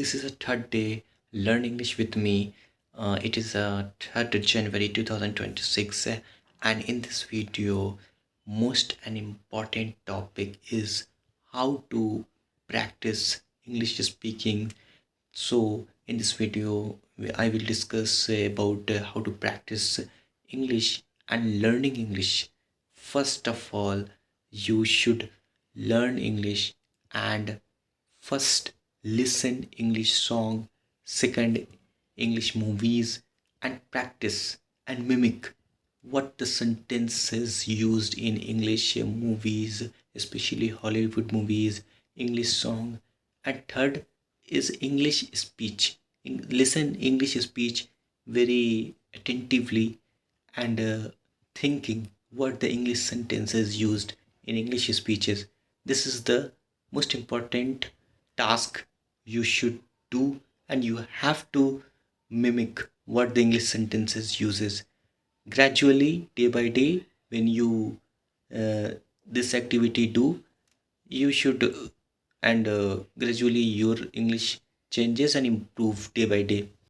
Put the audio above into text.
This is a third day Learn English with me. It is 3rd January 2026, and in this video, most an important topic is how to practice English speaking. So, in this video, I will discuss about how to practice English and learning English. First of all, you should learn English and first listen English song, second English movies, and practice and mimic what the sentences used in English movies, especially Hollywood movies, English song, and third is English speech. Listen English speech very attentively and thinking what the English sentences used in English speeches. This is the most important task you should do, and you have to mimic what the English sentences uses. Gradually, day by day, when you uh, this activity do, you should and gradually your English changes and improve day by day.